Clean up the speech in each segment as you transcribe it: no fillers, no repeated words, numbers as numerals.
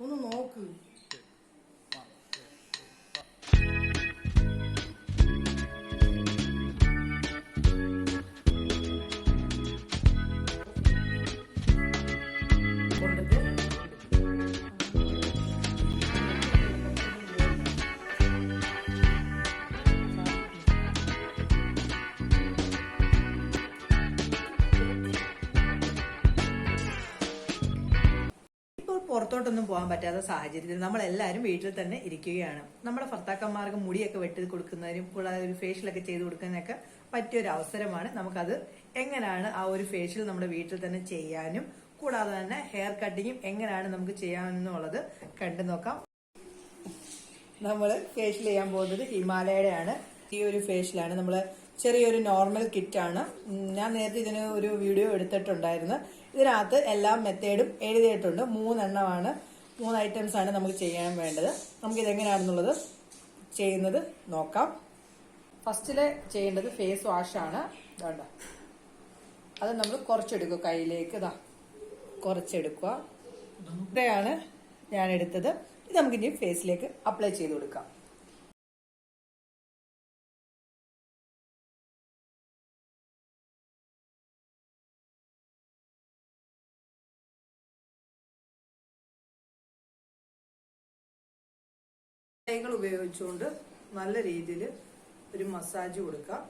ഒന്ന് നോക്ക്. പുറത്തോട്ടൊന്നും പോകാൻ പറ്റാത്ത സാഹചര്യത്തിൽ നമ്മളെല്ലാവരും വീട്ടിൽ തന്നെ ഇരിക്കുകയാണ്. നമ്മുടെ ഭർത്താക്കന്മാർക്ക് മുടിയൊക്കെ വെട്ടി കൊടുക്കുന്നതിനും കൂടാതെ ഒരു ഫേഷ്യലൊക്കെ ചെയ്ത് കൊടുക്കുന്നതിനൊക്കെ പറ്റിയൊരു അവസരമാണ്. നമുക്കത് എങ്ങനെയാണ് ആ ഒരു ഫേഷ്യൽ നമ്മുടെ വീട്ടിൽ തന്നെ ചെയ്യാനും കൂടാതെ തന്നെ ഹെയർ കട്ടിങ്ങും എങ്ങനെയാണ് നമുക്ക് ചെയ്യാമെന്നുള്ളത് കണ്ടു നോക്കാം. നമ്മൾ ഫേഷ്യൽ ചെയ്യാൻ പോകുന്നത് ഹിമാലയയുടെ ആണ്. ഈ ഒരു ഫേഷ്യലാണ് നമ്മൾ ചെറിയൊരു നോർമൽ കിറ്റാണ്. ഞാൻ നേരത്തെ ഇതിന് ഒരു വീഡിയോ എടുത്തിട്ടുണ്ടായിരുന്നു. ഇതിനകത്ത് എല്ലാ മെത്തേഡും എഴുതിയിട്ടുണ്ട്. 3 എണ്ണമാണ്, 3 ഐറ്റംസ് ആണ് നമുക്ക് ചെയ്യാൻ വേണ്ടത്. നമുക്കിതെങ്ങനെയാണെന്നുള്ളത് ചെയ്യുന്നത് നോക്കാം. ഫസ്റ്റില് ചെയ്യേണ്ടത് ഫേസ് വാഷാണ്. വേണ്ട, അത് നമ്മൾ കുറച്ചെടുക്കുക, കയ്യിലേക്ക് ഇതാ കുറച്ചെടുക്കുക. ഇത്രയാണ് ഞാൻ എടുത്തത്. ഇത് നമുക്കിനി ഫേസിലേക്ക് അപ്ലൈ ചെയ്ത് കൊടുക്കാം. കൈകൾ ഉപയോഗിച്ചുകൊണ്ട് നല്ല രീതിയിൽ ഒരു മസാജ് കൊടുക്കാം.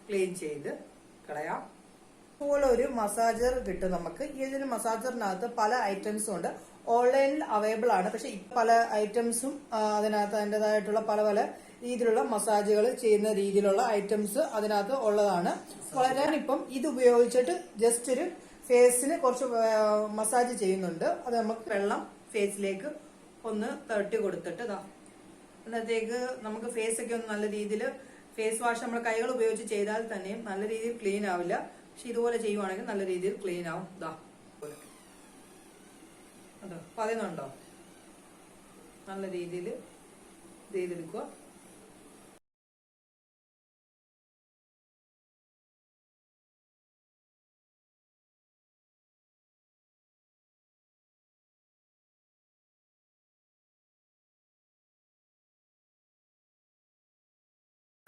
ക്ലീൻ ചെയ്ത് കളയാം. അതുപോലെ ഒരു മസാജർ കിട്ടും നമുക്ക്. ഈ ഒരു മസാജറിനകത്ത് പല ഐറ്റംസും ഉണ്ട്. ഓൺലൈനിൽ അവൈലബിൾ ആണ്. പക്ഷെ പല ഐറ്റംസും അതിനകത്ത് അതിൻ്റെതായിട്ടുള്ള പല പല രീതിയിലുള്ള മസാജുകൾ ചെയ്യുന്ന രീതിയിലുള്ള ഐറ്റംസ് അതിനകത്ത് ഉള്ളതാണ്. ഞാനിപ്പം ഇത് ഉപയോഗിച്ചിട്ട് ജസ്റ്റ് ഒരു ഫേസിന് കുറച്ച് മസാജ് ചെയ്യുന്നുണ്ട്. അത് നമുക്ക് വെള്ളം ഫേസിലേക്ക് ഒന്ന് തട്ടി കൊടുത്തിട്ട് അന്നത്തേക്ക് നമുക്ക് ഫേസ് ഒക്കെ ഒന്ന് നല്ല രീതിയിൽ ഫേസ് വാഷ് നമ്മൾ കൈകൾ ഉപയോഗിച്ച് ചെയ്താൽ തന്നെയും നല്ല രീതിയിൽ ക്ലീൻ ആവില്ല. പക്ഷെ ഇതുപോലെ ചെയ്യുവാണെങ്കിൽ നല്ല രീതിയിൽ ക്ലീൻ ആവും. അതോ പറയുന്നുണ്ടോ? നല്ല രീതിയിൽ ചെയ്തെടുക്കുക.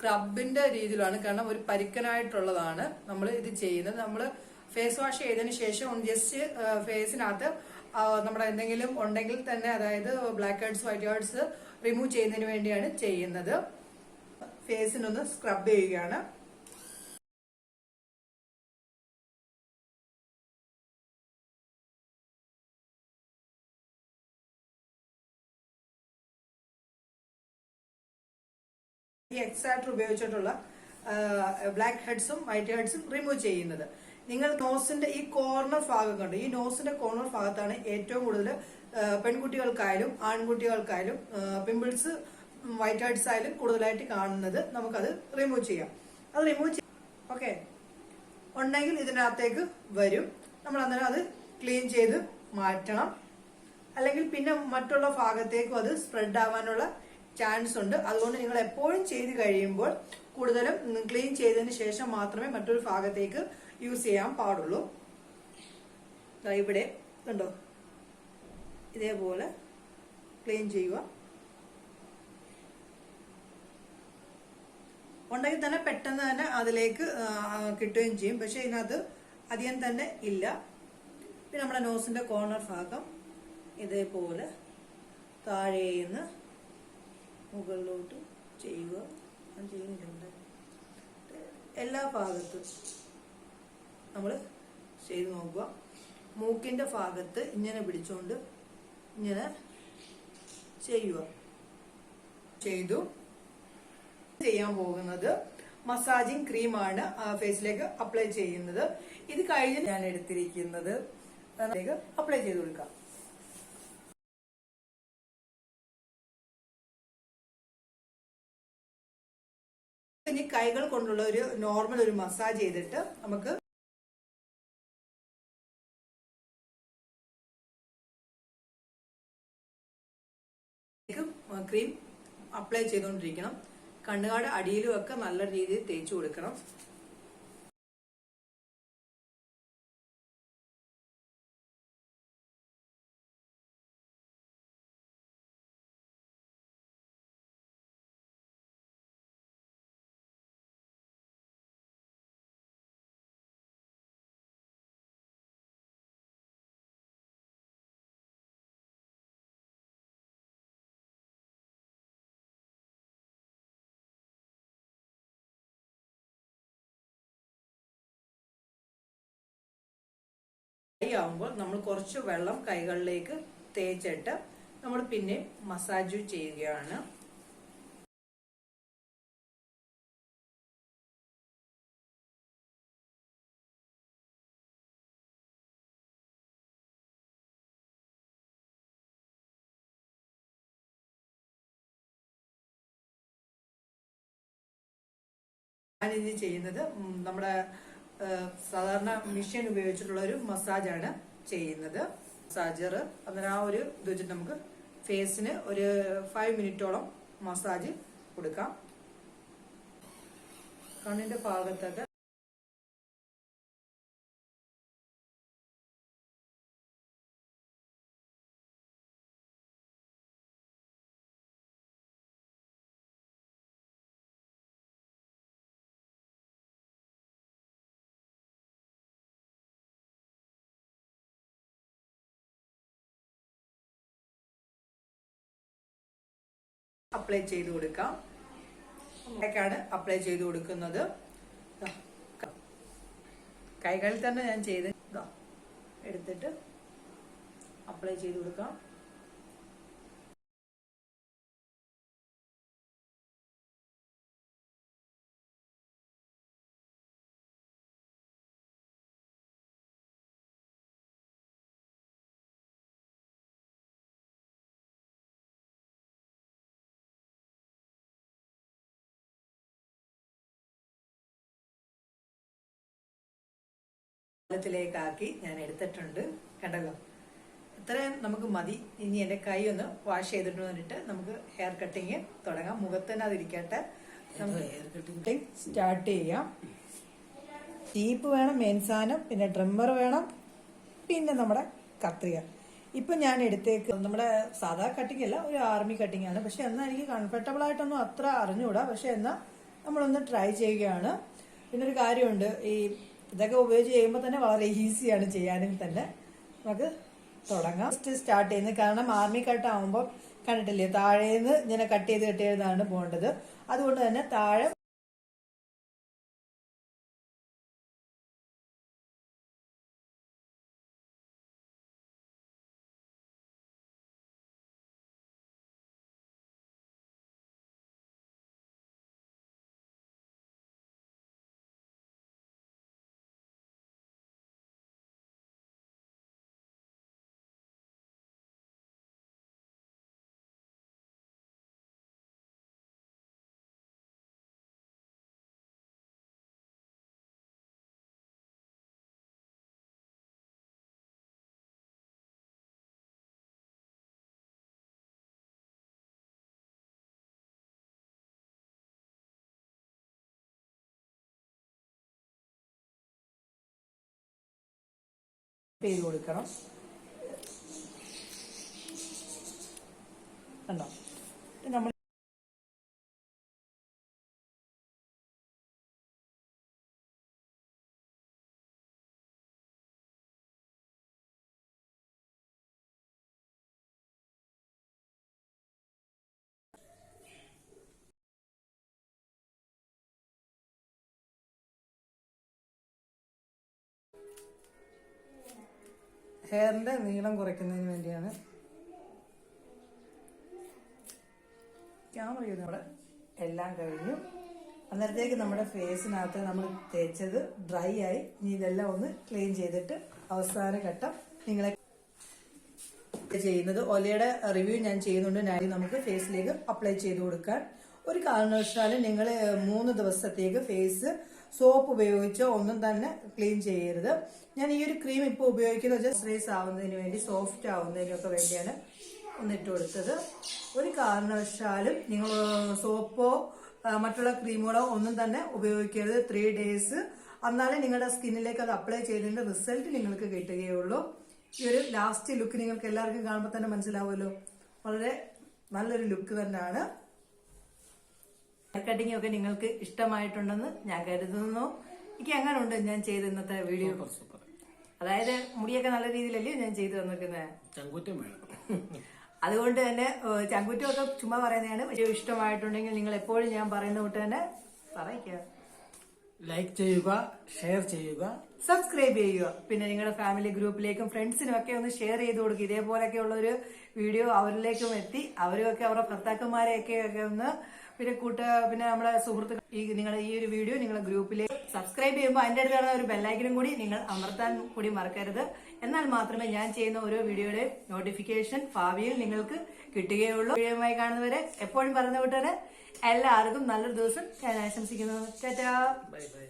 സ്ക്രബിന്റെ രീതിയിലാണ്, കാരണം ഒരു പരിക്കനായിട്ടുള്ളതാണ് നമ്മൾ ഇത് ചെയ്യുന്നത്. നമ്മൾ ഫേസ് വാഷ് ചെയ്തതിനു ശേഷം ജസ്റ്റ് ഫേസിനകത്ത് നമ്മുടെ എന്തെങ്കിലും ഉണ്ടെങ്കിൽ തന്നെ, അതായത് black heads white heads remove ചെയ്യുന്നതിന് വേണ്ടിയാണ് ചെയ്യുന്നത്. ഫേസിനൊന്ന് സ്ക്രബ് ചെയ്യുകയാണ്. ഈ എക്സാക്ടർ ഉപയോഗിച്ചിട്ടുള്ള ബ്ലാക്ക് ഹെഡ്സും വൈറ്റ് ഹെഡ്സും റിമൂവ് ചെയ്യുന്നത്. നിങ്ങൾ നോസിന്റെ ഈ കോർണർ ഭാഗം കണ്ടു. ഈ നോസിന്റെ കോർണർ ഭാഗത്താണ് ഏറ്റവും കൂടുതൽ പെൺകുട്ടികൾക്കായാലും ആൺകുട്ടികൾക്കായാലും പിമ്പിൾസ് വൈറ്റ് ഹെഡ്സ് ആയാലും കൂടുതലായിട്ട് കാണുന്നത്. നമുക്കത് റിമൂവ് ചെയ്യാം. അത് റിമൂവ് ചെയ്യാം. ഓക്കെ, ഉണ്ടെങ്കിൽ ഇതിനകത്തേക്ക് വരും. നമ്മൾ അന്നേരം അത് ക്ലീൻ ചെയ്ത് മാറ്റണം. അല്ലെങ്കിൽ പിന്നെ മറ്റുള്ള ഭാഗത്തേക്കും അത് സ്പ്രെഡ് ആവാനുള്ള ചാൻസ് ഉണ്ട്. അതുകൊണ്ട് നിങ്ങൾ എപ്പോഴും ചെയ്ത് കഴിയുമ്പോൾ കൂടുതലും ക്ലീൻ ചെയ്തതിന് ശേഷം മാത്രമേ മറ്റൊരു ഭാഗത്തേക്ക് യൂസ് ചെയ്യാൻ പാടുള്ളൂ. ഇവിടെ കണ്ടോ, ഇതേപോലെ ക്ലീൻ ചെയ്യുക. ഉണ്ടെങ്കിൽ തന്നെ പെട്ടെന്ന് തന്നെ അതിലേക്ക് കിട്ടുകയും ചെയ്യും. പക്ഷെ ഇതിനകത്ത് അധികം തന്നെ ഇല്ല. പിന്നെ നമ്മുടെ നോസിന്റെ കോർണർ ഭാഗം ഇതേപോലെ താഴേന്ന് മുകളിലോട്ട് ചെയ്യുക. ചെയ്യുന്നുണ്ട്. എല്ലാ ഭാഗത്തും നമ്മൾ ചെയ്ത് നോക്കുക. മൂക്കിന്റെ ഭാഗത്ത് ഇങ്ങനെ പിടിച്ചുകൊണ്ട് ഇങ്ങനെ ചെയ്യുക. ചെയ്തു. ചെയ്യാൻ പോകുന്നത് മസാജിങ് ക്രീമാണ് ഫേസിലേക്ക് അപ്ലൈ ചെയ്യുന്നത്. ഇത് കഴിഞ്ഞ് ഞാൻ എടുത്തിരിക്കുന്നത് അപ്ലൈ ചെയ്ത് കൊടുക്കാം. ഇനി കൈകൾ കൊണ്ടുള്ള ഒരു നോർമൽ ഒരു മസാജ് ചെയ്തിട്ട് നമുക്ക് ക്രീം അപ്ലൈ ചെയ്തുകൊണ്ടിരിക്കണം. കണ്ണുകാട് അടിയിലും ഒക്കെ നല്ല രീതിയിൽ തേച്ചു കൊടുക്കണം. ആവുമ്പോൾ നമ്മൾ കുറച്ച് വെള്ളം കൈകളിലേക്ക് തേച്ചിട്ട് നമ്മൾ പിന്നെ മസാജ് ചെയ്യുകയാണ്. ഞാനിത് ചെയ്യുന്നത് നമ്മുടെ സാധാരണ മെഷീൻ ഉപയോഗിച്ചിട്ടുള്ള ഒരു മസാജാണ് ചെയ്യുന്നത്. മസാജർ അന്നേരം ആ ഒരു ഇത് വെച്ചിട്ട് നമുക്ക് ഫേസിന് ഒരു 5 മിനിറ്റോളം മസാജ് കൊടുക്കാം. കണ്ണിന്റെ ഭാഗത്തൊക്കെ അപ്ലൈ ചെയ്ത് കൊടുക്കാം. അപ്ലൈ ചെയ്ത് കൊടുക്കുന്നത് കൈകളിൽ തന്നെ ഞാൻ ചെയ്ത് എടുത്തിട്ട് അപ്ലൈ ചെയ്ത് കൊടുക്കാം. ത്തിലേക്കാക്കി ഞാൻ എടുത്തിട്ടുണ്ട്. കണ്ടല്ലോ, ഇത്രയും നമുക്ക് മതി. ഇനി എന്റെ കൈ ഒന്ന് വാഷ് ചെയ്തിട്ട് വന്നിട്ട് നമുക്ക് ഹെയർ കട്ടിങ് തുടങ്ങാം. മുഖത്തന്നെ അതിരിക്കട്ടെ, നമുക്ക് ഹെയർ കട്ടിങ് സ്റ്റാർട്ട് ചെയ്യാം. ടീപ്പ് വേണം, മെൻസാനം, പിന്നെ ട്രിമ്മർ വേണം, പിന്നെ നമ്മുടെ കത്രിക. ഇപ്പൊ ഞാൻ എടുത്തേക്ക് നമ്മുടെ സാധാ കട്ടിങ് അല്ല, ഒരു ആർമി കട്ടിങ് ആണ്. പക്ഷെ എന്നാൽ എനിക്ക് കംഫർട്ടബിൾ ആയിട്ടൊന്നും അത്ര അറിഞ്ഞുകൂടാ. പക്ഷെ എന്നാൽ നമ്മളൊന്ന് ട്രൈ ചെയ്യുകയാണ്. പിന്നെ ഒരു കാര്യമുണ്ട്, ഈ ഇതൊക്കെ ഉപയോഗിച്ച് ചെയ്യുമ്പോൾ തന്നെ വളരെ ഈസിയാണ് ചെയ്യാനും തന്നെ. നമുക്ക് തുടങ്ങാം. സ്റ്റാർട്ട് ചെയ്യുന്നത് കാരണം ആർമി കട്ട് ആവുമ്പോൾ കണ്ടിട്ടില്ലേ, താഴേന്ന് ഇങ്ങനെ കട്ട് ചെയ്താണ് പോകേണ്ടത്. അതുകൊണ്ട് തന്നെ താഴെ ചെയ്ത് കൊടുക്കണം. കണ്ടോ, നമ്മൾ ഹെയറിന്റെ നീളം കുറയ്ക്കുന്നതിന് വേണ്ടിയാണ്. ക്യാമറ ചെയ്ത് നമ്മുടെ എല്ലാം കഴിഞ്ഞു. അന്നേരത്തേക്ക് നമ്മുടെ ഫേസിനകത്ത് നമ്മൾ തേച്ചത് ഡ്രൈ ആയി. ഇനി ഇതെല്ലാം ഒന്ന് ക്ലീൻ ചെയ്തിട്ട് അവസാന ഘട്ടം നിങ്ങളെ ചെയ്യുന്നത് ഒലയുടെ റിവ്യൂ ഞാൻ ചെയ്യുന്നുണ്ട്. നമുക്ക് ഫേസിലേക്ക് അപ്ലൈ ചെയ്ത് കൊടുക്കാൻ ഒരു കാരണവശാലും നിങ്ങൾ 3 ദിവസത്തേക്ക് ഫേസ് സോപ്പ് ഉപയോഗിച്ചോ ഒന്നും തന്നെ ക്ലീൻ ചെയ്യരുത്. ഞാൻ ഈ ഒരു ക്രീം ഇപ്പോൾ ഉപയോഗിക്കുന്നത് മോയ്സ്ചറൈസ് ആവുന്നതിന് വേണ്ടി, സോഫ്റ്റ് ആവുന്നതിനൊക്കെ വേണ്ടിയാണ് ഒന്നിട്ട് കൊടുത്തത്. ഒരു കാരണവശാലും നിങ്ങൾ സോപ്പോ മറ്റുള്ള ക്രീമുകളോ ഒന്നും തന്നെ ഉപയോഗിക്കരുത് 3 ഡേയ്സ്. എന്നാലും നിങ്ങളുടെ സ്കിന്നിലേക്ക് അത് അപ്ലൈ ചെയ്തതിന്റെ റിസൾട്ട് നിങ്ങൾക്ക് കിട്ടുകയുള്ളൂ. ഈ ഒരു ലാസ്റ്റ് ലുക്ക് നിങ്ങൾക്ക് എല്ലാവർക്കും കാണുമ്പോൾ തന്നെ മനസ്സിലാവുമല്ലോ, വളരെ നല്ലൊരു ലുക്ക് തന്നെയാണ്. ഹെയർ കട്ടിംഗ് ഒക്കെ നിങ്ങൾക്ക് ഇഷ്ടമായിട്ടുണ്ടെന്ന് ഞാൻ കരുതുന്നു. എനിക്ക് അങ്ങനെ ഉണ്ട് ഞാൻ ചെയ്ത ഇന്നത്തെ വീഡിയോ. അതായത് മുടിയൊക്കെ നല്ല രീതിയിലല്ലേ ഞാൻ ചെയ്തു തന്നിരിക്കുന്നത്. അതുകൊണ്ട് തന്നെ ചങ്കുറ്റമൊക്കെ ചുമ്മാ പറയുന്നതാണ്. വീഡിയോ ഇഷ്ടമായിട്ടുണ്ടെങ്കിൽ നിങ്ങൾ എപ്പോഴും ഞാൻ പറയുന്ന കൂട്ട് തന്നെ പറയിക്കുക, ലൈക്ക് ചെയ്യുക, ഷെയർ ചെയ്യുക, സബ്സ്ക്രൈബ് ചെയ്യുക. പിന്നെ നിങ്ങളുടെ ഫാമിലി ഗ്രൂപ്പിലേക്കും ഫ്രണ്ട്സിനും ഒക്കെ ഒന്ന് ഷെയർ ചെയ്ത് കൊടുക്കുക. ഇതേപോലൊക്കെ ഉള്ള ഒരു വീഡിയോ അവരിലേക്കും എത്തി അവരൊക്കെ അവരുടെ ഭർത്താക്കന്മാരെയൊക്കെ ഒന്ന് പിന്നെ നമ്മുടെ സുഹൃത്തുക്കൾ നിങ്ങളുടെ ഈ ഒരു വീഡിയോ നിങ്ങളുടെ ഗ്രൂപ്പിലേക്ക് സബ്സ്ക്രൈബ് ചെയ്യുമ്പോൾ അതിന്റെ അടുത്തുള്ള ഒരു ബെല്ലൈക്കനും കൂടി നിങ്ങൾ അമർത്താൻ കൂടി മറക്കരുത്. എന്നാൽ മാത്രമേ ഞാൻ ചെയ്യുന്ന ഓരോ വീഡിയോയുടെ നോട്ടിഫിക്കേഷൻ ഭാവിയിൽ നിങ്ങൾക്ക് കിട്ടുകയുള്ളൂ. വീഡിയോയുമായി കാണുന്നവരെ എപ്പോഴും പറഞ്ഞ കൂട്ടരെ എല്ലാവർക്കും നല്ലൊരു ദിവസം ഞാൻ ആശംസിക്കുന്നു. Tata, bye bye.